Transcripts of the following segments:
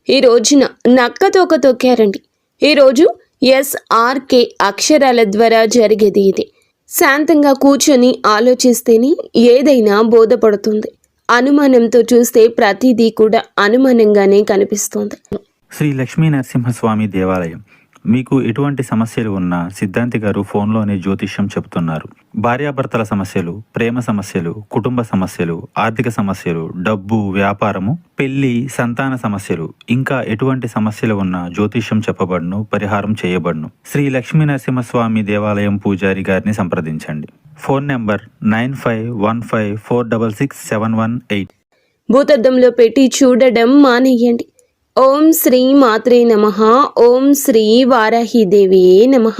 ఈ రోజున నక్క తోక తొక్కారండి. ఈరోజు SRK అక్షరాల ద్వారా జరిగేది ఇది. శాంతంగా కూర్చొని ఆలోచిస్తేనే ఏదైనా బోధపడుతుంది. అనుమానంతో చూస్తే ప్రతిదీ కూడా అనుమానంగానే కనిపిస్తుంది. శ్రీ లక్ష్మీ నరసింహస్వామి దేవాలయం. మీకు ఎటువంటి సమస్యలు ఉన్నా సిద్ధాంతి గారు ఫోన్లోనే జ్యోతిష్యం చెబుతున్నారు. భార్యాభర్తల సమస్యలు, ప్రేమ సమస్యలు, కుటుంబ సమస్యలు, ఆర్థిక సమస్యలు, డబ్బు, వ్యాపారము, పెళ్లి, సంతాన సమస్యలు, ఇంకా ఎటువంటి సమస్యలు ఉన్నా జ్యోతిష్యం చెప్పబడును, పరిహారం చేయబడును. శ్రీ లక్ష్మీ నరసింహస్వామి దేవాలయం పూజారి గారిని సంప్రదించండి. Phone number 9515466718. భూతద్దంలో పెట్టి చూడడం మానేయండి. ఓం శ్రీ మాత్రే నమః. ఓం శ్రీ వారాహిదేవి నమః.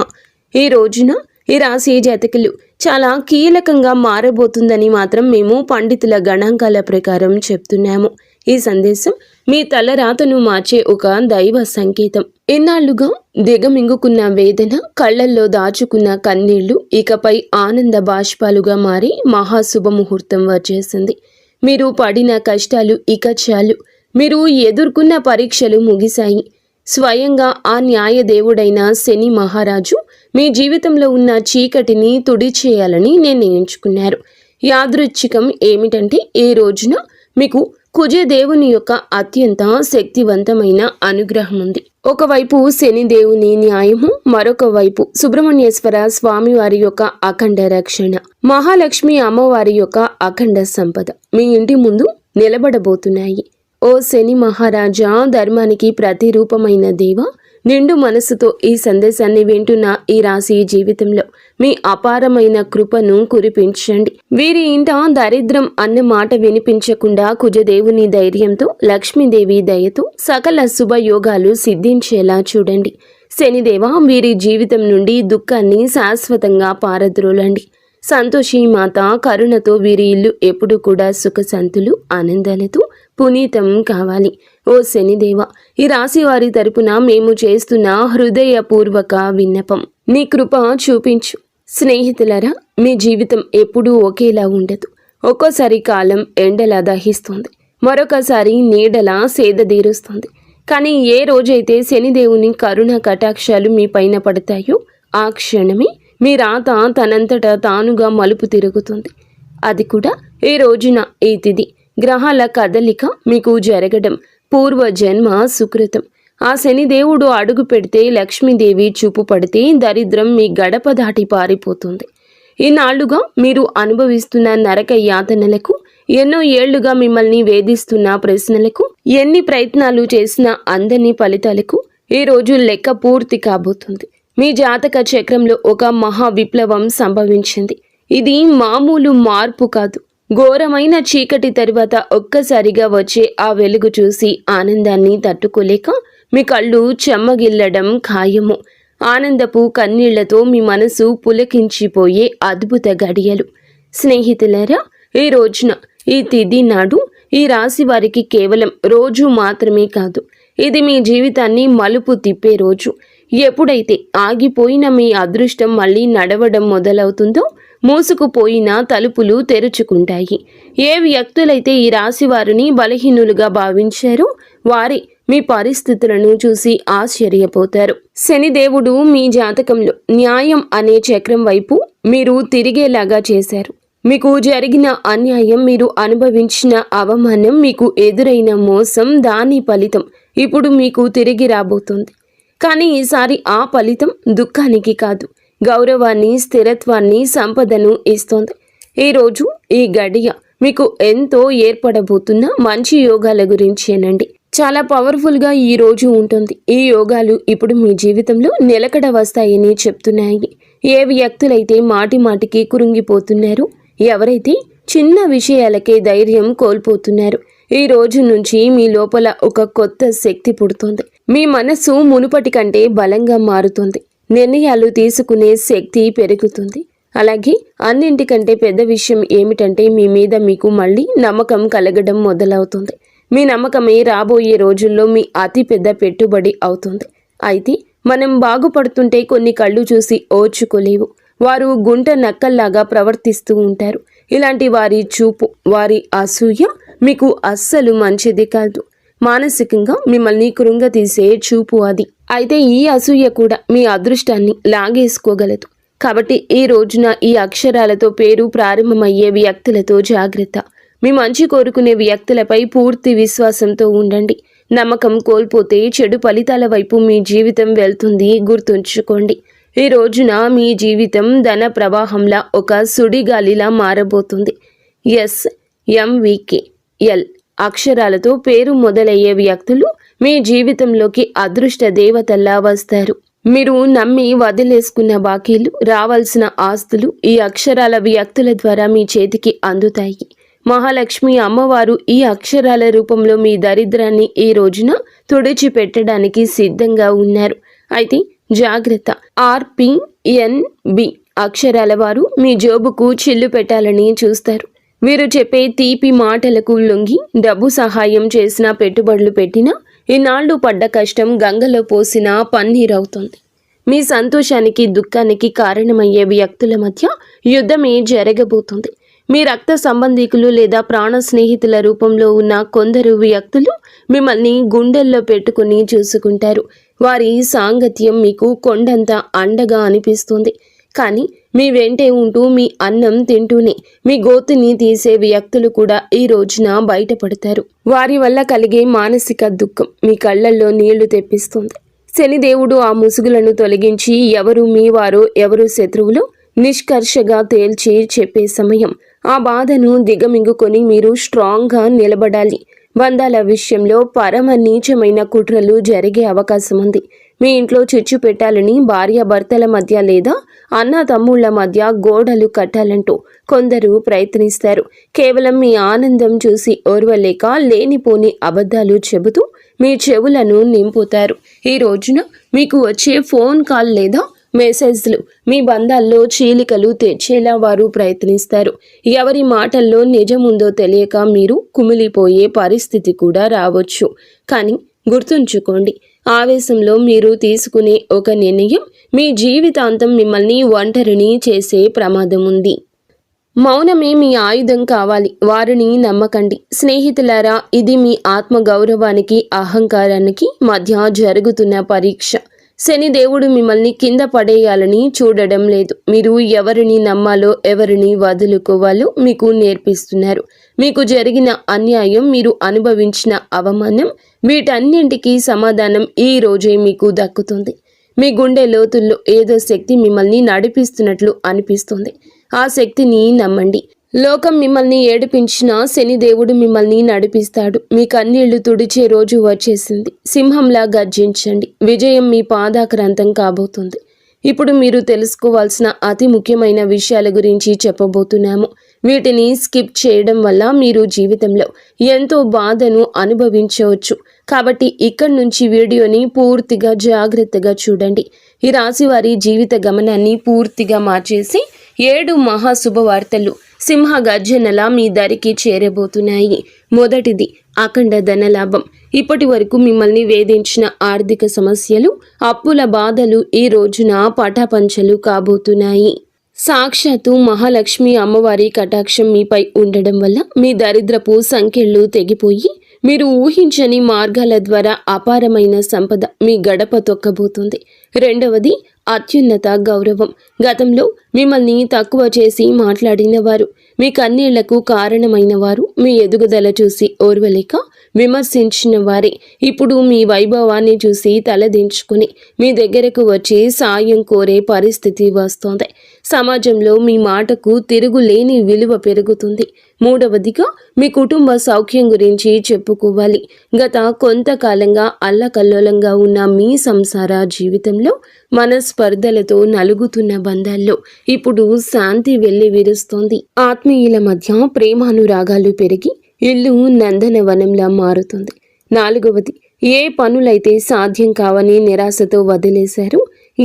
ఈ రోజున ఈ రాశి జాతకులు చాలా కీలకంగా మారబోతుందని మాత్రం మేము పండితుల గణాంకాల ప్రకారం చెప్తున్నాము. ఈ సందేశం మీ తలరాతను మార్చే ఒక దైవ సంకేతం. ఇన్నాళ్లుగా దిగమింగుకున్న వేదన, కళ్లల్లో దాచుకున్న కన్నీళ్లు ఇకపై ఆనంద బాష్పాలుగా మారి మహాశుభముహూర్తం వచ్చేసింది. మీరు పడిన కష్టాలు ఇక చాలు. మీరు ఎదుర్కొన్న పరీక్షలు ముగిశాయి. స్వయంగా ఆ న్యాయదేవుడైన శని మహారాజు మీ జీవితంలో ఉన్న చీకటిని తుడిచేయాలని నిర్ణయించుకున్నారు. యాదృచ్ఛికం ఏమిటంటే ఈ రోజున మీకు కుజదేవుని యొక్క అత్యంత శక్తివంతమైన అనుగ్రహం ఉంది. ఒకవైపు శనిదేవుని న్యాయము, మరొక వైపు సుబ్రహ్మణ్యేశ్వర స్వామివారి యొక్క అఖండ రక్షణ, మహాలక్ష్మి అమ్మవారి యొక్క అఖండ సంపద మీ ఇంటి ముందు నిలబడబోతున్నాయి. ఓ శని మహారాజా, ధర్మానికి ప్రతిరూపమైన దేవ, నిండు మనసుతో ఈ సందేశాన్ని వింటున్న ఈ రాశి జీవితంలో మీ అపారమైన కృపను కురిపించండి. వీరి ఇంట దరిద్రం అన్న మాట వినిపించకుండా కుజదేవుని ధైర్యంతో, లక్ష్మీదేవి దయతో సకల శుభయోగాలు సిద్ధించేలా చూడండి. శనిదేవ, వీరి జీవితం నుండి దుఃఖాన్ని శాశ్వతంగా పారద్రోలండి. సంతోషి మాత కరుణతో వీరి ఇల్లు ఎప్పుడు కూడా సుఖశాంతులు, ఆనందాలతో పునీతం కావాలి. ఓ శనిదేవ, ఈ రాశి వారి తరపున మేము చేస్తున్న హృదయపూర్వక విన్నపం, నీ కృప చూపించు. స్నేహితులరా, మీ జీవితం ఎప్పుడూ ఒకేలా ఉండదు. ఒక్కోసారి కాలం ఎండలా దహిస్తుంది, మరొకసారి నీడలా సేదదీరుస్తుంది. కానీ ఏ రోజైతే శనిదేవుని కరుణ కటాక్షాలు మీ పైన పడతాయో ఆ క్షణమే మీ రాత తనంతట తానుగా మలుపు తిరుగుతుంది. అది కూడా ఈ రోజున, ఈ తిథి, గ్రహాల కదలిక మీకు జరగడం పూర్వజన్మ సుకృతం. ఆ శనిదేవుడు అడుగు పెడితే, లక్ష్మీదేవి చూపు పడితే దరిద్రం మీ గడప దాటి పారిపోతుంది. ఈనాళ్లుగా మీరు అనుభవిస్తున్న నరక యాతనలకు, ఎన్నో ఏళ్లుగా మిమ్మల్ని వేధిస్తున్న ప్రశ్నలకు, ఎన్ని ప్రయత్నాలు చేసినా అందని ఫలితాలకు ఈ రోజు లెక్క పూర్తి కాబోతుంది. మీ జాతక చక్రంలో ఒక మహా విప్లవం సంభవించింది. ఇది మామూలు మార్పు కాదు. ఘోరమైన చీకటి తరువాత ఒక్కసారిగా వచ్చే ఆ వెలుగు చూసి ఆనందాన్ని తట్టుకోలేక మీ కళ్ళు చెమ్మగిల్లడం ఖాయము. ఆనందపు కన్నీళ్లతో మీ మనసు పులకించిపోయే అద్భుత గడియలు. స్నేహితులారా, ఈ రోజున, ఈ తిథి నాడు ఈ రాశి వారికి కేవలం రోజు మాత్రమే కాదు, ఇది మీ జీవితాన్ని మలుపు తిప్పే రోజు. ఎప్పుడైతే ఆగిపోయిన మీ అదృష్టం మళ్ళీ నడవడం మొదలవుతుందో, మూసుకుపోయిన తలుపులు తెరుచుకుంటాయి. ఏ వ్యక్తులైతే ఈ రాశి వారిని బలహీనులుగా భావించారో వారి మీ పరిస్థితులను చూసి ఆశ్చర్యపోతారు. శనిదేవుడు మీ జాతకంలో న్యాయం అనే చక్రం వైపు మీరు తిరిగేలాగా చేశారు. మీకు జరిగిన అన్యాయం, మీరు అనుభవించిన అవమానం, మీకు ఎదురైన మోసం, దాని ఫలితం ఇప్పుడు మీకు తిరిగి రాబోతుంది. కానీ ఈసారి ఆ ఫలితం దుఃఖానికి కాదు, గౌరవాన్ని, స్థిరత్వాన్ని, సంపదను ఇస్తోంది. ఈరోజు, ఈ గడియ మీకు ఎంతో ఏర్పడబోతున్న మంచి యోగాల గురించేనండి. చాలా పవర్ఫుల్గా ఈ రోజు ఉంటుంది. ఈ యోగాలు ఇప్పుడు మీ జీవితంలో నిలకడ వస్తాయని చెప్తున్నాయి. ఏ వ్యక్తులైతే మాటి మాటికి కురుంగిపోతున్నారు, ఎవరైతే చిన్న విషయాలకే ధైర్యం కోల్పోతున్నారు, ఈ రోజు నుంచి మీ లోపల ఒక కొత్త శక్తి పుడుతుంది. మీ మనసు మునుపటి కంటే బలంగా మారుతుంది. నిర్ణయాలు తీసుకునే శక్తి పెరుగుతుంది. అలాగే అన్నింటికంటే పెద్ద విషయం ఏమిటంటే, మీ మీద మీకు మళ్ళీ నమ్మకం కలగడం మొదలవుతుంది. మీ నమ్మకమే రాబోయే రోజుల్లో మీ అతి పెద్ద పెట్టుబడి అవుతుంది. అయితే మనం బాగుపడుతుంటే కొన్ని కళ్ళు చూసి ఓర్చుకోలేవు. వారు గుంట నక్కల్లాగా ప్రవర్తిస్తూ ఉంటారు. ఇలాంటి వారి చూపు, వారి అసూయ మీకు అస్సలు మంచిది కాదు. మానసికంగా మిమ్మల్ని కృంగతీసే చూపు అది. అయితే ఈ అసూయ కూడా మీ అదృష్టాన్ని లాగేసుకోగలదు. కాబట్టి ఈ రోజున ఈ అక్షరాలతో పేరు ప్రారంభమయ్యే వ్యక్తులతో జాగ్రత్త. మీ మంచి కోరుకునే వ్యక్తులపై పూర్తి విశ్వాసంతో ఉండండి. నమ్మకం కోల్పోతే చెడు ఫలితాల వైపు మీ జీవితం వెళ్తుంది, గుర్తుంచుకోండి. ఈ రోజున మీ జీవితం ధన ప్రవాహంలా ఒక సుడిగాలిలా మారబోతుంది. SMVKL అక్షరాలతో పేరు మొదలయ్యే వ్యక్తులు మీ జీవితంలోకి అదృష్ట దేవతల్లా వస్తారు. మీరు నమ్మి వదిలేసుకున్న బాకీలు, రావాల్సిన ఆస్తులు ఈ అక్షరాల వ్యక్తుల ద్వారా మీ చేతికి అందుతాయి. మహాలక్ష్మి అమ్మవారు ఈ అక్షరాల రూపంలో మీ దరిద్రాన్ని ఈ రోజున తుడిచిపెట్టడానికి సిద్ధంగా ఉన్నారు. అయితే జాగ్రత్త. RPNB అక్షరాల వారు మీ జోబుకు చిల్లు పెట్టాలని చూస్తారు. వీరు చెప్పే తీపి మాటలకు లొంగి డబ్బు సహాయం చేసినా, పెట్టుబడులు పెట్టినా ఇన్నాళ్లు పడ్డ కష్టం గంగలో పోసినా పన్నీరవుతుంది. మీ సంతోషానికి దుఃఖానికి కారణమయ్యే వ్యక్తుల మధ్య యుద్ధమే జరగబోతుంది. మీ రక్త సంబంధికులు లేదా ప్రాణ స్నేహితుల రూపంలో ఉన్న కొందరు వ్యక్తులు మిమ్మల్ని గుండెల్లో పెట్టుకుని చూసుకుంటారు. వారి సాంగత్యం మీకు కొండంత అండగా అనిపిస్తుంది. కానీ మీ వెంటే ఉంటూ మీ అన్నం తింటూనే మీ గోతుని తీసే వ్యక్తులు కూడా ఈ రోజున బయటపడతారు. వారి వల్ల కలిగే మానసిక దుఃఖం మీ కళ్ళల్లో నీళ్లు తెప్పిస్తుంది. శనిదేవుడు ఆ ముసుగులను తొలగించి ఎవరు మీ వారో ఎవరు శత్రువులో నిష్కర్షగా తేల్చి చెప్పే సమయం. ఆ బాధను దిగమింగుకొని మీరు స్ట్రాంగ్గా నిలబడాలి. బంధాల విషయంలో పరమ నీచమైన కుట్రలు జరిగే అవకాశం ఉంది. మీ ఇంట్లో చిచ్చు పెట్టాలని భార్యాభర్తల మధ్య లేదా అన్న తమ్ముళ్ల మధ్య గోడలు కట్టాలంటూ కొందరు ప్రయత్నిస్తారు. కేవలం మీ ఆనందం చూసి ఓర్వలేక లేనిపోని అబద్ధాలు చెబుతూ మీ చెవులను నింపుతారు. ఈ రోజున మీకు వచ్చే ఫోన్ కాల్ లేదా మెసేజ్లు మీ బంధాల్లో చీలికలు తెచ్చేలా వారు ప్రయత్నిస్తారు. ఎవరి మాటల్లో నిజముందో తెలియక మీరు కుమిలిపోయే పరిస్థితి కూడా రావచ్చు. కానీ గుర్తుంచుకోండి, ఆవేశంలో మీరు తీసుకునే ఒక నిర్ణయం మీ జీవితాంతం మిమ్మల్ని ఒంటరిని చేసే ప్రమాదం ఉంది. మౌనమే మీ ఆయుధం కావాలి. వారిని నమ్మకండి. స్నేహితులారా, ఇది మీ ఆత్మగౌరవానికి, అహంకారానికి మధ్య జరుగుతున్న పరీక్ష. శనిదేవుడు మిమ్మల్ని కింద పడేయాలని చూడడం లేదు. మీరు ఎవరిని నమ్మాలో, ఎవరిని వదులుకోవాలో మీకు నేర్పిస్తున్నారు. మీకు జరిగిన అన్యాయం, మీరు అనుభవించిన అవమానం, వీటన్నింటికీ సమాధానం ఈ రోజే మీకు దక్కుతుంది. మీ గుండె లోతుల్లో ఏదో శక్తి మిమ్మల్ని నడిపిస్తున్నట్లు అనిపిస్తుంది. ఆ శక్తిని నమ్మండి. లోకం మిమ్మల్ని ఏడిపించినా శనిదేవుడు మిమ్మల్ని నడిపిస్తాడు. మీ కన్నీళ్లు తుడిచే రోజు వచ్చేసింది. సింహంలా గర్జించండి. విజయం మీ పాదాక్రాంతం కాబోతుంది. ఇప్పుడు మీరు తెలుసుకోవాల్సిన అతి ముఖ్యమైన విషయాల గురించి చెప్పబోతున్నాము. వీటిని స్కిప్ చేయడం వల్ల మీరు జీవితంలో ఎంతో బాధను అనుభవించవచ్చు. కాబట్టి ఇక్కడి నుంచి వీడియోని పూర్తిగా జాగ్రత్తగా చూడండి. ఈ రాశి వారి జీవిత గమనాన్ని పూర్తిగా మార్చేసి 7 మహాశుభవార్తలు సింహ గర్జనలా మీ దరికి చేరబోతున్నాయి. మొదటిది అఖండ ధనలాభం. ఇప్పటి వరకు మిమ్మల్ని వేధించిన ఆర్థిక సమస్యలు, అప్పుల బాధలు ఈ రోజున పటాపంచలు కాబోతున్నాయి. సాక్షాత్తు మహాలక్ష్మి అమ్మవారి కటాక్షం మీపై ఉండడం వల్ల మీ దరిద్రపు సంఖ్యలు తెగిపోయి మీరు ఊహించని మార్గాల ద్వారా అపారమైన సంపద మీ గడప తొక్కబోతుంది. రెండవది అత్యున్నత గౌరవం. గతంలో మిమ్మల్ని తక్కువ చేసి మాట్లాడిన వారు, మీ కన్నీళ్లకు కారణమైన వారు, మీ ఎదుగుదల చూసి ఓర్వలేక విమర్శించిన వారే ఇప్పుడు మీ వైభవాన్ని చూసి తలదించుకుని మీ దగ్గరకు వచ్చి సాయం కోరే పరిస్థితి వస్తోంది. సమాజంలో మీ మాటకు తిరుగులేని విలువ పెరుగుతుంది. మూడవదిగా మీ కుటుంబ సౌఖ్యం గురించి చెప్పుకోవాలి. గత కొంతకాలంగా అల్లకల్లోలంగా ఉన్న మీ సంసార జీవితంలో మనస్పర్ధలతో నలుగుతున్న బంధాల్లో ఇప్పుడు శాంతి వెళ్లి విరుస్తోంది. ఆత్మీయుల మధ్య ప్రేమానురాగాలు పెరిగి ఇల్లు నందనవనంలా మారుతుంది. నాలుగవది, ఏ పనులైతే సాధ్యం కావని నిరాశతో వదిలేశారో,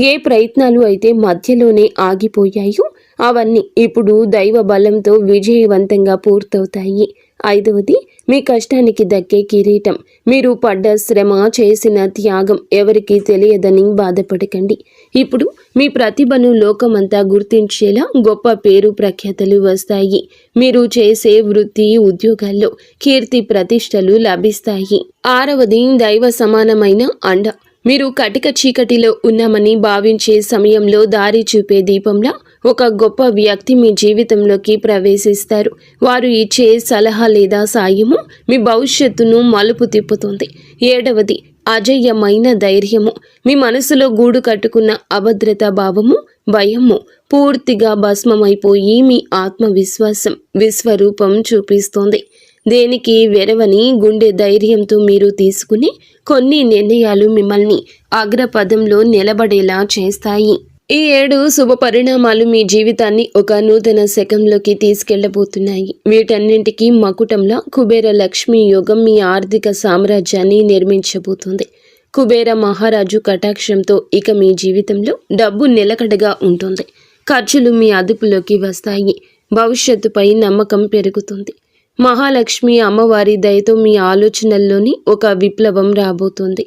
ఏ ప్రయత్నాలు అయితే మధ్యలోనే ఆగిపోయాయో అవన్నీ ఇప్పుడు దైవ బలంతో విజయవంతంగా పూర్తవుతాయి. ఐదవది మీ కష్టానికి దక్కే కిరీటం. మీరు పడ్డ శ్రమ, చేసిన త్యాగం ఎవరికీ తెలియదని బాధపడకండి. ఇప్పుడు మీ ప్రతిభను లోకమంతా గుర్తించేలా గొప్ప పేరు ప్రఖ్యాతలు వస్తాయి. మీరు చేసే వృత్తి, ఉద్యోగాల్లో కీర్తి ప్రతిష్టలు లభిస్తాయి. ఆరవది దైవ సమానమైన అండ. మీరు కటిక చీకటిలో ఉన్నామని భావించే సమయంలో దారి చూపే దీపంలా ఒక గొప్ప వ్యక్తి మీ జీవితంలోకి ప్రవేశిస్తారు. వారు ఇచ్చే సలహా లేదా సాయము మీ భవిష్యత్తును మలుపు తిప్పుతుంది. ఏడవది అజేయమైన ధైర్యము. మీ మనసులో గూడు కట్టుకున్న అభద్రతా భావము, భయము పూర్తిగా భస్మమైపోయి మీ ఆత్మవిశ్వాసం విశ్వరూపం చూపిస్తుంది. దేనికి వెరవని గుండె ధైర్యంతో మీరు తీసుకునే కొన్ని నిర్ణయాలు మిమ్మల్ని అగ్రపదంలో నిలబడేలా చేస్తాయి. ఈ 7 శుభ పరిణామాలు మీ జీవితాన్ని ఒక నూతన శకంలోకి తీసుకెళ్లబోతున్నాయి. వీటన్నింటికీ మకుటంలా కుబేర లక్ష్మీ యోగం మీ ఆర్థిక సామ్రాజ్యాన్ని నిర్మించబోతుంది. కుబేర మహారాజు కటాక్షంతో ఇక మీ జీవితంలో డబ్బు నిలకడగా ఉంటుంది. ఖర్చులు మీ అదుపులోకి వస్తాయి. భవిష్యత్తుపై నమ్మకం పెరుగుతుంది. మహాలక్ష్మి అమ్మవారి దయతో మీ ఆలోచనల్లోని ఒక విప్లవం రాబోతుంది.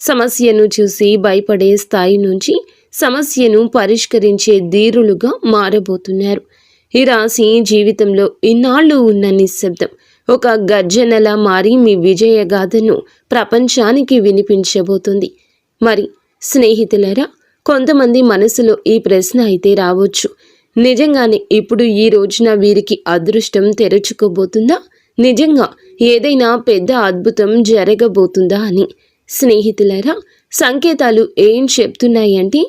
సమస్యను చూసి భయపడే స్థాయి నుంచి సమస్యను పరిష్కరించే ధీరులుగా మారబోతున్నారు. ఈ రాశి జీవితంలో ఇన్నాళ్ళు ఉన్న నిశ్శబ్దం ఒక గర్జనలా మారి మీ విజయగాథను ప్రపంచానికి వినిపించబోతుంది. మరి స్నేహితులారా, కొంతమంది మనసులో ఈ ప్రశ్న అయితే రావచ్చు, నిజంగానే ఇప్పుడు ఈ రోజున వీరికి అదృష్టం తెరుచుకోబోతుందా? నిజంగా ఏదైనా పెద్ద అద్భుతం జరగబోతుందా అని. స్నేహితులారా, సంకేతాలు ఏం చెప్తున్నాయంటే,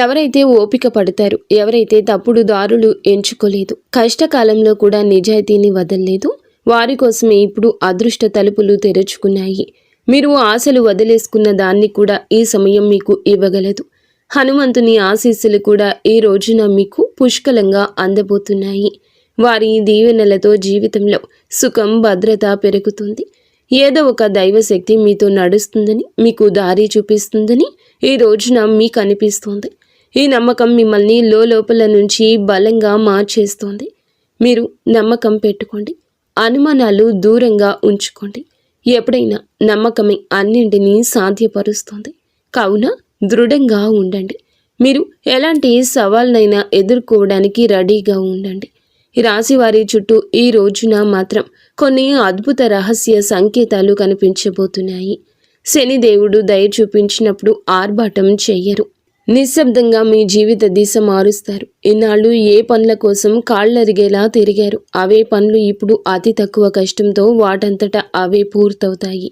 ఎవరైతే ఓపిక పడతారు, ఎవరైతే తప్పుడు దారులు ఎంచుకోలేదు, కష్టకాలంలో కూడా నిజాయితీని వదలలేదు, వారి కోసమే ఇప్పుడు అదృష్ట తలుపులు తెరుచుకున్నాయి. మీరు ఆశలు వదిలేసుకున్న దాన్ని కూడా ఈ సమయం మీకు ఇవ్వగలదు. హనుమంతుని ఆశీస్సులు కూడా ఈ రోజున మీకు పుష్కలంగా అందబోతున్నాయి. వారి దీవెనలతో జీవితంలో సుఖం, భద్రత పెరుగుతుంది. ఏదో ఒక దైవశక్తి మీతో నడుస్తుందని, మీకు దారి చూపిస్తుందని ఈ రోజున మీకు అనిపిస్తుంది. ఈ నమ్మకం మిమ్మల్ని లోపల నుంచి బలంగా మార్చేస్తుంది. మీరు నమ్మకం పెట్టుకోండి. అనుమానాలు దూరంగా ఉంచుకోండి. ఎప్పుడైనా నమ్మకమే అన్నింటినీ సాధ్యపరుస్తుంది. కావున దృఢంగా ఉండండి. మీరు ఎలాంటి సవాళ్ళనైనా ఎదుర్కోవడానికి రెడీగా ఉండండి. ఈ రాశి వారి చుట్టూ ఈ రోజున మాత్రం కొన్ని అద్భుత రహస్య సంకేతాలు కనిపించబోతున్నాయి. శనిదేవుడు దయ చూపించినప్పుడు ఆర్భాటం చెయ్యరు. నిశ్శబ్దంగా మీ జీవిత దిశ మారుస్తారు. ఇన్నాళ్ళు ఏ పనుల కోసం కాళ్ళరిగేలా తిరిగారు, అవే పనులు ఇప్పుడు అతి తక్కువ కష్టంతో వాటంతటా అవే పూర్తవుతాయి.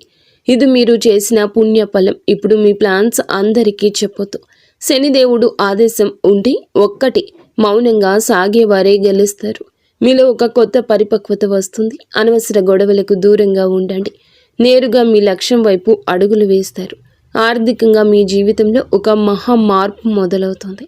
ఇది మీరు చేసిన పుణ్యఫలం. ఇప్పుడు మీ ప్లాన్స్ అందరికీ చెప్పొద్దు. శనిదేవుడు ఆదేశం ఉండి ఒక్కటి మౌనంగా సాగేవారే గెలుస్తారు. మీలో ఒక కొత్త పరిపక్వత వస్తుంది. అనవసర గొడవలకు దూరంగా ఉండండి. నేరుగా మీ లక్ష్యం వైపు అడుగులు వేస్తారు. ఆర్థికంగా మీ జీవితంలో ఒక మహా మార్పు మొదలవుతుంది.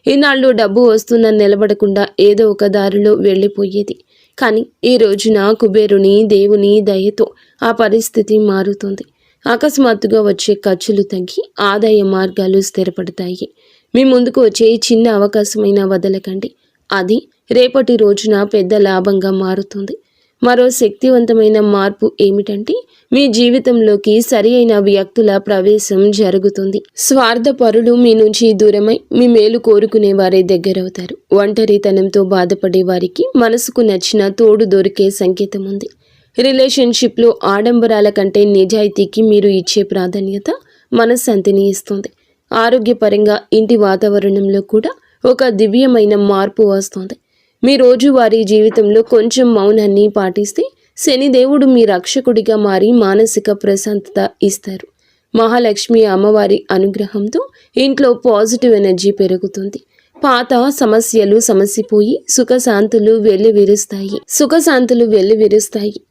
ఈనాళ్ళు డబ్బు వస్తున్న నిలబడకుండా ఏదో ఒక దారిలో వెళ్ళిపోయేది. కానీ ఈ రోజున కుబేరుని దేవుని దయతో ఆ పరిస్థితి మారుతుంది. అకస్మాత్తుగా వచ్చే ఖర్చులు తగ్గి ఆదాయ మార్గాలు స్థిరపడతాయి. మీ ముందుకు వచ్చే చిన్న అవకాశమైనా వదలకండి. అది రేపటి రోజున పెద్ద లాభంగా మారుతుంది. మరో శక్తివంతమైన మార్పు ఏమిటంటే, మీ జీవితంలోకి సరి అయిన వ్యక్తుల ప్రవేశం జరుగుతుంది. స్వార్థపరులు మీ నుంచి దూరమై మీ మేలు కోరుకునే వారే దగ్గరవుతారు. ఒంటరితనంతో బాధపడే వారికి మనసుకు నచ్చిన తోడు దొరికే సంకేతం ఉంది. రిలేషన్షిప్లో ఆడంబరాల కంటే నిజాయితీకి మీరు ఇచ్చే ప్రాధాన్యత మనశ్శాంతిని ఇస్తుంది. ఆరోగ్యపరంగా ఇంటి వాతావరణంలో కూడా ఒక దివ్యమైన మార్పు వస్తుంది. మీ రోజువారీ జీవితంలో కొంచెం మౌనాన్ని పాటిస్తే శనిదేవుడు మీ రక్షకుడిగా మారి మానసిక ప్రశాంతత ఇస్తారు. మహాలక్ష్మి అమ్మవారి అనుగ్రహంతో ఇంట్లో పాజిటివ్ ఎనర్జీ పెరుగుతుంది. పాత సమస్యలు సమసిపోయి సుఖశాంతులు వెల్లివిరుస్తాయి.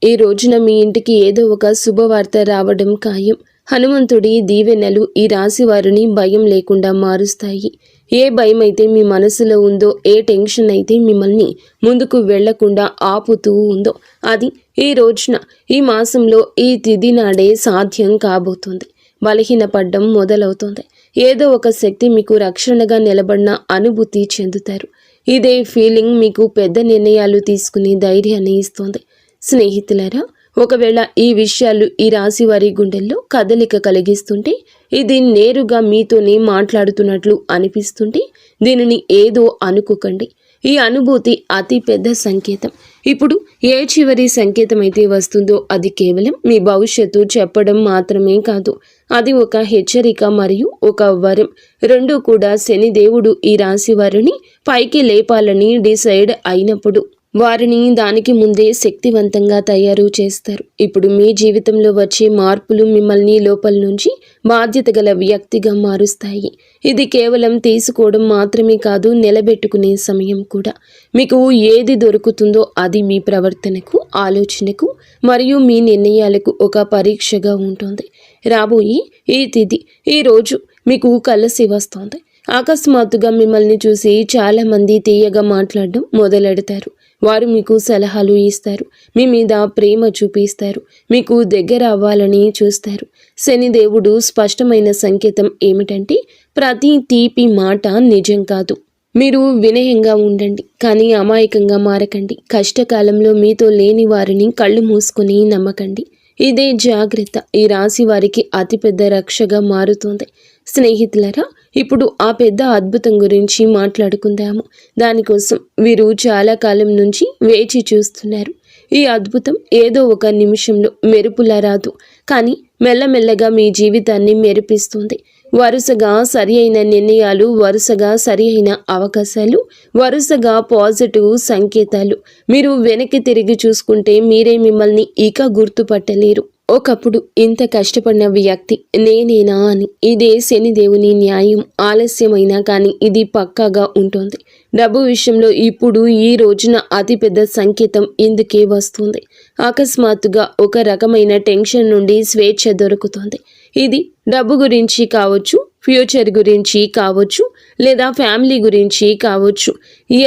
ఈ రోజున మీ ఇంటికి ఏదో ఒక శుభవార్త రావడం ఖాయం. హనుమంతుడి దీవెనలు ఈ రాశి వారిని భయం లేకుండా మారుస్తాయి. ఏ భయం అయితే మీ మనసులో ఉందో, ఏ టెన్షన్ అయితే మిమ్మల్ని ముందుకు వెళ్లకుండా ఆపుతూ ఉందో, అది ఈ రోజున, ఈ మాసంలో, ఈ తిథి నాడే సాధ్యం కాబోతుంది. బలహీనపడ్డం మొదలవుతుంది. ఏదో ఒక శక్తి మీకు రక్షణగా నిలబడిన అనుభూతి చెందుతారు. ఇదే ఫీలింగ్ మీకు పెద్ద నిర్ణయాలు తీసుకునే ధైర్యాన్ని ఇస్తుంది. స్నేహితులారా, ఒకవేళ ఈ విషయాలు ఈ రాశి వారి గుండెల్లో కదలిక కలిగిస్తుంటే, ఇది నేరుగా మీతోనే మాట్లాడుతున్నట్లు అనిపిస్తుంటే దీనిని ఏదో అనుకోకండి. ఈ అనుభూతి అతి పెద్ద సంకేతం. ఇప్పుడు ఏ చివరి సంకేతం అయితే వస్తుందో అది కేవలం మీ భవిష్యత్తు చెప్పడం మాత్రమే కాదు, అది ఒక హెచ్చరిక మరియు ఒక వరం. రెండూ కూడా శనిదేవుడు ఈ రాశి వారిని పైకి లేపాలని డిసైడ్ అయినప్పుడు వారిని దానికి ముందే శక్తివంతంగా తయారు చేస్తారు. ఇప్పుడు మీ జీవితంలో వచ్చే మార్పులు మిమ్మల్ని లోపల నుంచి బాధ్యత గల వ్యక్తిగా మారుస్తాయి. ఇది కేవలం తీసుకోవడం మాత్రమే కాదు, నిలబెట్టుకునే సమయం కూడా. మీకు ఏది దొరుకుతుందో అది మీ ప్రవర్తనకు, ఆలోచనకు మరియు మీ నిర్ణయాలకు ఒక పరీక్షగా ఉంటుంది. రాబోయే ఈ తిథి, ఈ రోజు మీకు కలిసి వస్తుంది. అకస్మాత్తుగా మిమ్మల్ని చూసి చాలామంది తీయగా మాట్లాడడం మొదలెడతారు. వారు మీకు సలహాలు ఇస్తారు, మీ మీద ప్రేమ చూపిస్తారు, మీకు దగ్గర అవ్వాలని చూస్తారు. శనిదేవుడు స్పష్టమైన సంకేతం ఏమిటంటే, ప్రతి తీపి మాట నిజం కాదు. మీరు వినయంగా ఉండండి, కానీ అమాయకంగా మారకండి. కష్టకాలంలో మీతో లేని వారిని కళ్ళు మూసుకొని నమ్మకండి. ఇదే జాగ్రత్త ఈ రాశి వారికి అతిపెద్ద రక్షగా మారుతుంది. స్నేహితులరా, ఇప్పుడు ఆ పెద్ద అద్భుతం గురించి మాట్లాడుకుందాము. దానికోసం వీరు చాలా కాలం నుంచి వేచి చూస్తున్నారు. ఈ అద్భుతం ఏదో ఒక నిమిషంలో మెరుపులా రాదు, కానీ మెల్లమెల్లగా మీ జీవితాన్ని మెరిపిస్తుంది. వరుసగా సరి అయిన నిర్ణయాలు, వరుసగా సరి అయిన అవకాశాలు, వరుసగా పాజిటివ్ సంకేతాలు. మీరు వెనక్కి తిరిగి చూసుకుంటే మీరే మిమ్మల్ని ఇక గుర్తుపట్టలేరు. ఒకప్పుడు ఇంత కష్టపడిన వ్యక్తి నేనేనా అని. ఇదే శనిదేవుని న్యాయం. ఆలస్యమైనా కానీ ఇది పక్కాగా ఉంటుంది. డబ్బు విషయంలో ఇప్పుడు ఈ రోజున అతిపెద్ద సంకేతం ఇందుకే వస్తుంది. అకస్మాత్తుగా ఒక రకమైన టెన్షన్ నుండి స్వేచ్ఛ దొరుకుతుంది. ఇది డబ్బు గురించి కావచ్చు, ఫ్యూచర్ గురించి కావచ్చు, లేదా ఫ్యామిలీ గురించి కావచ్చు.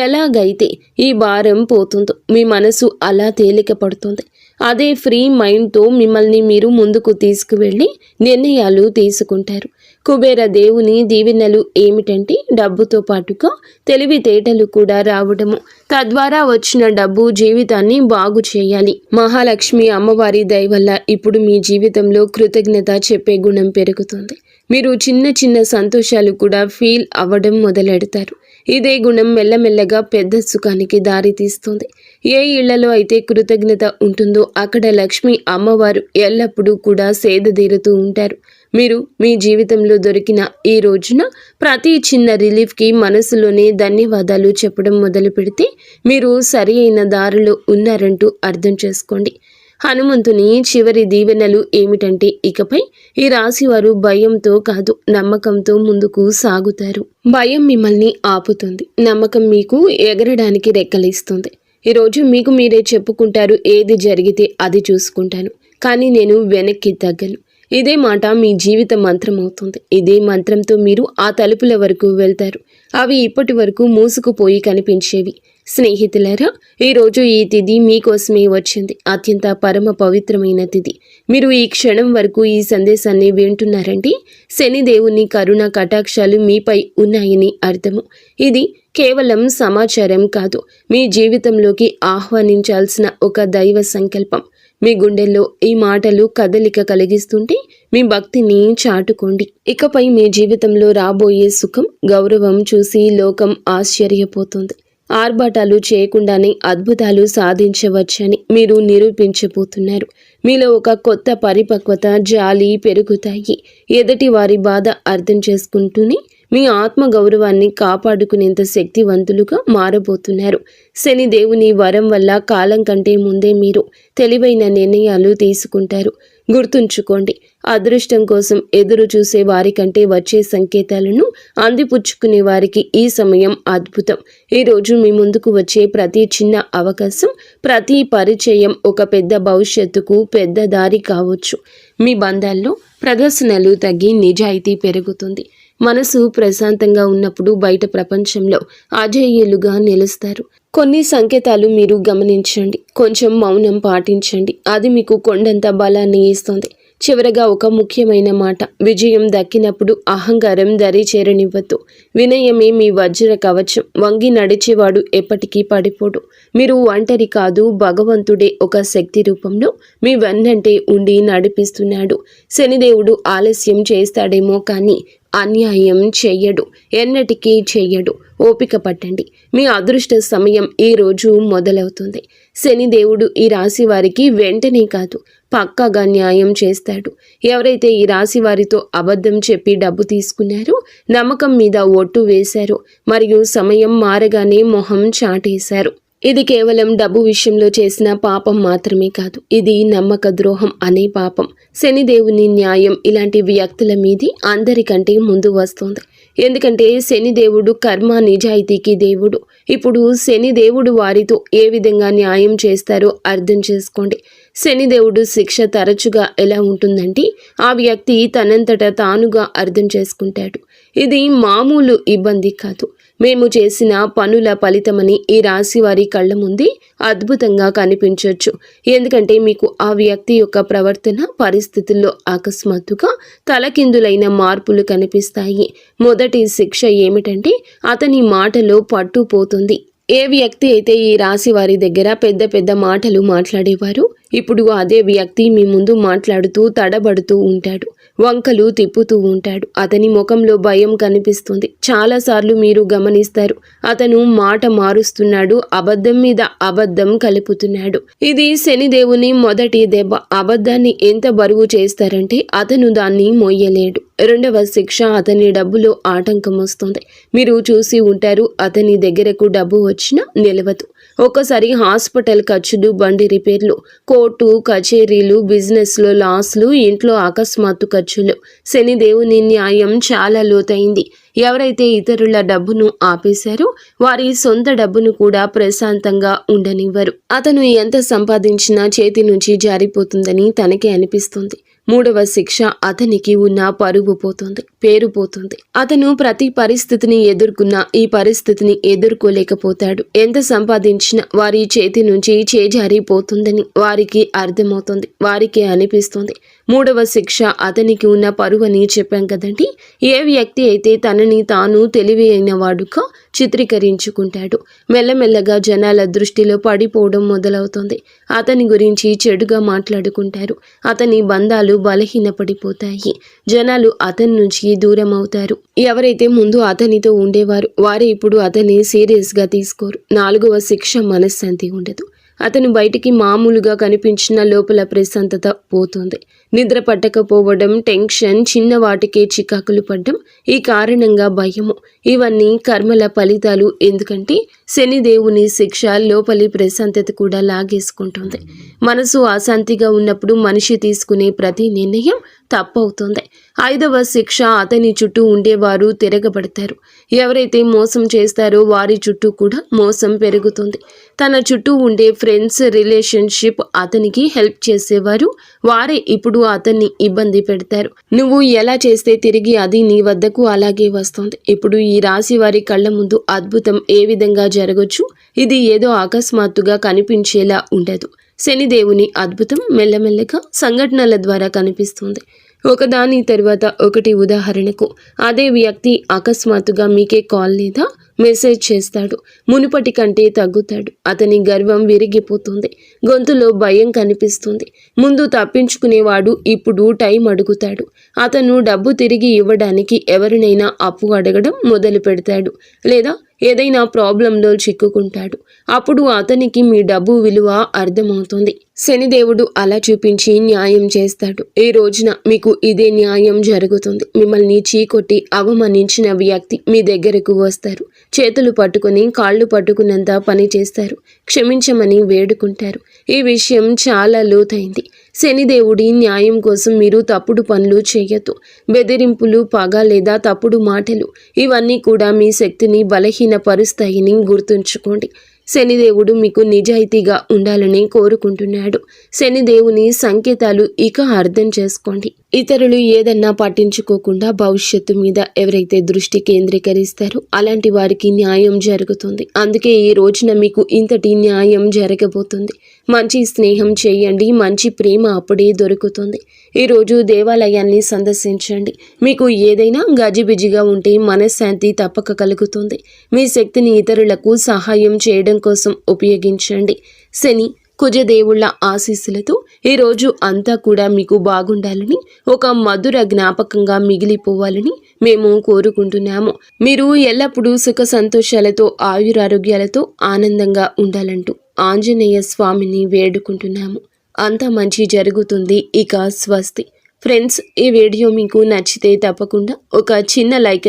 ఎలాగైతే ఈ భారం పోతుందో మీ మనసు అలా తేలిక పడుతుంది. అదే ఫ్రీ మైండ్తో మిమ్మల్ని మీరు ముందుకు తీసుకువెళ్ళి నిర్ణయాలు తీసుకుంటారు. కుబేర దేవుని దీవెనలు ఏమిటంటే, డబ్బుతో పాటుగా తెలివితేటలు కూడా రావడము. తద్వారా వచ్చిన డబ్బు జీవితాన్ని బాగు చేయాలి. మహాలక్ష్మి అమ్మవారి దయ వల్ల ఇప్పుడు మీ జీవితంలో కృతజ్ఞత చెప్పే గుణం పెరుగుతుంది. మీరు చిన్న చిన్న సంతోషాలు కూడా ఫీల్ అవ్వడం మొదలెడతారు. ఇదే గుణం మెల్లమెల్లగా పెద్ద సుఖానికి దారితీస్తుంది. ఏ ఇళ్లలో అయితే కృతజ్ఞత ఉంటుందో అక్కడ లక్ష్మి అమ్మవారు ఎల్లప్పుడూ కూడా సేదతీరుతూ ఉంటారు. మీరు మీ జీవితంలో దొరికిన ఈ రోజున ప్రతి చిన్న రిలీఫ్కి మనసులోనే ధన్యవాదాలు చెప్పడం మొదలు పెడితే మీరు సరి అయిన దారిలో ఉన్నారంటూ అర్థం చేసుకోండి. హనుమంతుని చివరి దీవెనలు ఏమిటంటే, ఇకపై ఈ రాశివారు భయంతో కాదు, నమ్మకంతో ముందుకు సాగుతారు. భయం మిమ్మల్ని ఆపుతుంది, నమ్మకం మీకు ఎగరడానికి రెక్కలిస్తుంది. ఈరోజు మీకు మీరే చెప్పుకుంటారు, ఏది జరిగితే అది చూసుకుంటాను, కానీ నేను వెనక్కి తగ్గను. ఇదే మాట మీ జీవిత మంత్రం అవుతుంది. ఇదే మంత్రంతో మీరు ఆ తలుపుల వరకు వెళ్తారు. అవి ఇప్పటి వరకు మూసుకుపోయి కనిపించేవి. స్నేహితులారా, ఈరోజు ఈ తిథి మీకోసమే వచ్చింది. అత్యంత పరమ పవిత్రమైన తిథి. మీరు ఈ క్షణం వరకు ఈ సందేశాన్ని వింటున్నారంటే శనిదేవుని కరుణ కటాక్షాలు మీపై ఉన్నాయని అర్థము. ఇది కేవలం సమాచారం కాదు, మీ జీవితంలోకి ఆహ్వానించాల్సిన ఒక దైవ సంకల్పం. మీ గుండెల్లో ఈ మాటలు కదలిక కలిగిస్తుంటే మీ భక్తిని చాటుకోండి. ఇకపై మీ జీవితంలో రాబోయే సుఖం, గౌరవం చూసి లోకం ఆశ్చర్యపోతుంది. ఆర్భాటాలు చేయకుండానే అద్భుతాలు సాధించవచ్చని మీరు నిరూపించబోతున్నారు. మీలో ఒక కొత్త పరిపక్వత, జాలి పెరుగుతాయి. ఎదుటి వారి బాధ అర్థం చేసుకుంటూనే మీ ఆత్మ గౌరవాన్ని కాపాడుకునేంత శక్తివంతులుగా మారబోతున్నారు. శని దేవుని వరం వల్ల కాలం కంటే ముందే మీరు తెలివైన నిర్ణయాలు తీసుకుంటారు. గుర్తుంచుకోండి, అదృష్టం కోసం ఎదురు చూసే వారికంటే వచ్చే సంకేతాలను అందిపుచ్చుకునే వారికి ఈ సమయం అద్భుతం. ఈరోజు మీ ముందుకు వచ్చే ప్రతి చిన్న అవకాశం, ప్రతి పరిచయం ఒక పెద్ద భవిష్యత్తుకు పెద్ద దారి కావచ్చు. మీ బంధాల్లో ప్రదర్శనలు తగ్గి నిజాయితీ పెరుగుతుంది. మనసు ప్రశాంతంగా ఉన్నప్పుడు బయట ప్రపంచంలో అజేయులుగా నిలుస్తారు. కొన్ని సంకేతాలు మీరు గమనించండి, కొంచెం మౌనం పాటించండి. అది మీకు కొండంత బలాన్ని ఇస్తుంది. చివరగా ఒక ముఖ్యమైన మాట, విజయం దక్కినప్పుడు అహంకారం దరి చేరనివ్వద్దు. వినయమే మీ వజ్ర కవచం. వంగి నడిచేవాడు ఎప్పటికీ పడిపోడు. మీరు ఒంటరి కాదు, భగవంతుడే ఒక శక్తి రూపంలో మీ వెన్నంటే ఉండి నడిపిస్తున్నాడు. శనిదేవుడు ఆలస్యం చేస్తాడేమో కానీ అన్యాయం చెయ్యడు, ఎన్నటికీ చెయ్యడు. ఓపిక పట్టండి, మీ అదృష్ట సమయం ఈ రోజు మొదలవుతుంది. శనిదేవుడు ఈ రాశి వారికి వెంటనే కాదు, పక్కాగా న్యాయం చేస్తాడు. ఎవరైతే ఈ రాశి వారితో అబద్ధం చెప్పి డబ్బు తీసుకున్నారో, నమ్మకం మీద ఒట్టు వేశారో, మరియు సమయం మారగానే మొహం చాటేశారు, ఇది కేవలం డబ్బు విషయంలో చేసిన పాపం మాత్రమే కాదు, ఇది నమ్మక ద్రోహం అనే పాపం. శనిదేవుని న్యాయం ఇలాంటి వ్యక్తుల మీది అందరికంటే ముందు వస్తుంది. ఎందుకంటే శనిదేవుడు కర్మ నిజాయితీకి దేవుడు. ఇప్పుడు శనిదేవుడు వారితో ఏ విధంగా న్యాయం చేస్తారో అర్థం చేసుకోండి. శనిదేవుడు శిక్ష తరచుగా ఎలా ఉంటుందంటే, ఆ వ్యక్తి తనంతట తానుగా అర్థం చేసుకుంటాడు. ఇది మామూలు ఇబ్బంది కాదు, మేము చేసిన పనుల ఫలితమని ఈ రాశి వారి కళ్ళ ముందే అద్భుతంగా కనిపించవచ్చు. ఎందుకంటే మీకు ఆ వ్యక్తి యొక్క ప్రవర్తన పరిస్థితుల్లో అకస్మాత్తుగా తలకిందులైన మార్పులు కనిపిస్తాయి. మొదటి శిక్ష ఏమిటంటే, అతని మాటలో పట్టు పోతుంది. ఏ వ్యక్తి అయితే ఈ రాశి వారి దగ్గర పెద్ద పెద్ద మాటలు మాట్లాడేవారు, ఇప్పుడు అదే వ్యక్తి మీ ముందు మాట్లాడుతూ తడబడుతూ ఉంటాడు, వంకలు తిప్పుతూ ఉంటాడు. అతని ముఖంలో భయం కనిపిస్తుంది. చాలాసార్లు మీరు గమనిస్తారు, అతను మాట మారుస్తున్నాడు, అబద్ధం మీద అబద్ధం కలుపుతున్నాడు. ఇది శనిదేవుని మొదటి దెబ్బ. అబద్ధాన్ని ఎంత బరువు చేస్తారంటే అతను దాన్ని మోయలేడు. రెండవ శిక్ష, అతని డబ్బులో ఆటంకం వస్తుంది. మీరు చూసి ఉంటారు, అతని దగ్గరకు డబ్బు వచ్చినా నిలవదు. ఒక్కసారి హాస్పిటల్ ఖర్చులు, బండి రిపేర్లు, కోర్టు కచేరీలు, బిజినెస్లో లాస్లు, ఇంట్లో అకస్మాత్తు ఖర్చులు. శనిదేవుని న్యాయం చాలా లోతైంది. ఎవరైతే ఇతరుల డబ్బును ఆపేశారో వారి సొంత డబ్బును కూడా ప్రశాంతంగా ఉండనివ్వరు. అతను ఎంత సంపాదించినా చేతి నుంచి జారిపోతుందని తనకే అనిపిస్తుంది. మూడవ శిక్ష, అతనికి ఉన్న పరువు పోతుంది, పేరు పోతుంది. అతను ప్రతి పరిస్థితిని ఎదుర్కొన్నా ఈ పరిస్థితిని ఎదుర్కోలేకపోతాడు. ఎంత సంపాదించినా వారి చేతి నుంచి చేజారిపోతుందని వారికి అర్థమవుతుంది, వారికి అనిపిస్తుంది. మూడవ శిక్ష, అతనికి ఉన్న పరువు అని చెప్పాం కదండి. ఏ వ్యక్తి అయితే తనని తాను తెలివైన వాడుగా చిత్రీకరించుకుంటాడు, మెల్లమెల్లగా జనాల దృష్టిలో పడిపోవడం మొదలవుతుంది. అతని గురించి చెడుగా మాట్లాడుకుంటారు, అతని బంధాలు బలహీనపడిపోతాయి, జనాలు అతని నుంచి దూరం అవుతారు. ఎవరైతే ముందు అతనితో ఉండేవారు వారే ఇప్పుడు అతన్ని సీరియస్గా తీసుకోరు. నాలుగవ శిక్ష, మనశ్శాంతి ఉండదు. అతను బయటికి మామూలుగా కనిపించిన లోపల ప్రశాంతత పోతుంది. నిద్ర పట్టకపోవడం, టెన్షన్, చిన్న వాటికే చికాకులు పడ్డం, ఈ కారణంగా భయము, ఇవన్నీ కర్మల ఫలితాలు. ఎందుకంటే శనిదేవుని శిక్ష లోపలి ప్రశాంతత కూడా లాగేసుకుంటుంది. మనసు అశాంతిగా ఉన్నప్పుడు మనిషి తీసుకునే ప్రతి నిర్ణయం తప్పవుతుంది. ఐదవ శిక్ష, అతని చుట్టూ ఉండేవారు తిరగబడతారు. ఎవరైతే మోసం చేస్తారో వారి చుట్టూ కూడా మోసం పెరుగుతుంది. తన చుట్టూ ఉండే ఫ్రెండ్స్, రిలేషన్షిప్, అతనికి హెల్ప్ చేసేవారు వారే ఇప్పుడు అతన్ని ఇబ్బంది పెడతారు. నువ్వు ఎలా చేస్తే తిరిగి అది నీ వద్దకు అలాగే వస్తుంది. ఇప్పుడు ఈ రాశి వారి కళ్ళ ముందు అద్భుతం ఏ విధంగా జరగచ్చు, ఇది ఏదో అకస్మాత్తుగా కనిపించేలా ఉండదు. శనిదేవుని అద్భుతం మెల్లమెల్లగా సంఘటనల ద్వారా కనిపిస్తుంది, ఒకదాని తర్వాత ఒకటి. ఉదాహరణకు, అదే వ్యక్తి అకస్మాత్తుగా మీకే కాల్ లేదా మెసేజ్ చేస్తాడు. మునుపటి కంటే తగ్గుతాడు. అతని గర్వం విరిగిపోతుంది, గొంతులో భయం కనిపిస్తుంది. ముందు తప్పించుకునేవాడు ఇప్పుడు టైం అడుగుతాడు. అతను డబ్బు తిరిగి ఇవ్వడానికి ఎవరినైనా అప్పు అడగడం మొదలు పెడతాడు, లేదా ఏదైనా ప్రాబ్లంలో చిక్కుకుంటాడు. అప్పుడు అతనికి మీ డబ్బు విలువ అర్థమవుతుంది. శనిదేవుడు అలా చూపించి న్యాయం చేస్తాడు. ఈ రోజున మీకు ఇదే న్యాయం జరుగుతుంది. మిమ్మల్ని చీకొట్టి అవమానించిన వ్యక్తి మీ దగ్గరకు వస్తారు. చేతులు పట్టుకుని కాళ్ళు పట్టుకున్నంత పని చేస్తారు. క్షమించమని వేడుకుంటారు. ఈ విషయం చాలా లోతైంది. శనిదేవుడి న్యాయం కోసం మీరు తప్పుడు పనులు చేయొద్దు. బెదిరింపులు, పగ లేదా తప్పుడు మాటలు, ఇవన్నీ కూడా మీ శక్తిని బలహీనపరుస్తాయని గుర్తుంచుకోండి. శనిదేవుడు మీకు నిజాయితీగా ఉండాలని కోరుకుంటున్నాడు. శనిదేవుని సంకేతాలు ఇక అర్థం చేసుకోండి. ఇతరులు ఏదన్నా పట్టించుకోకుండా భవిష్యత్తు మీద ఎవరైతే దృష్టి కేంద్రీకరిస్తారో అలాంటి వారికి న్యాయం జరుగుతుంది. అందుకే ఈ రోజున మీకు ఇంతటి న్యాయం జరగబోతుంది. మంచి స్నేహం చేయండి, మంచి ప్రేమ అప్పుడే దొరుకుతుంది. ఈరోజు దేవాలయాన్ని సందర్శించండి. మీకు ఏదైనా గజిబిజిగా ఉంటే మనశ్శాంతి తప్పక కలుగుతుంది. మీ శక్తిని ఇతరులకు సహాయం చేయడం కోసం ఉపయోగించండి. శని కుజదేవుళ్ల ఆశీస్సులతో ఈరోజు అంతా కూడా మీకు బాగుండాలని, ఒక మధుర జ్ఞాపకంగా మిగిలిపోవాలని మేము కోరుకుంటున్నాము. మీరు ఎల్లప్పుడూ సుఖ సంతోషాలతో ఆయురారోగ్యాలతో ఆనందంగా ఉండాలంటూ ఆంజనేయ స్వామిని వేడుకుంటున్నాము. అంతా మంచి జరుగుతుంది. ఇక స్వస్తి. ఫ్రెండ్స్, ఈ వీడియో మీకు నచ్చితే తప్పకుండా ఒక చిన్న లైక్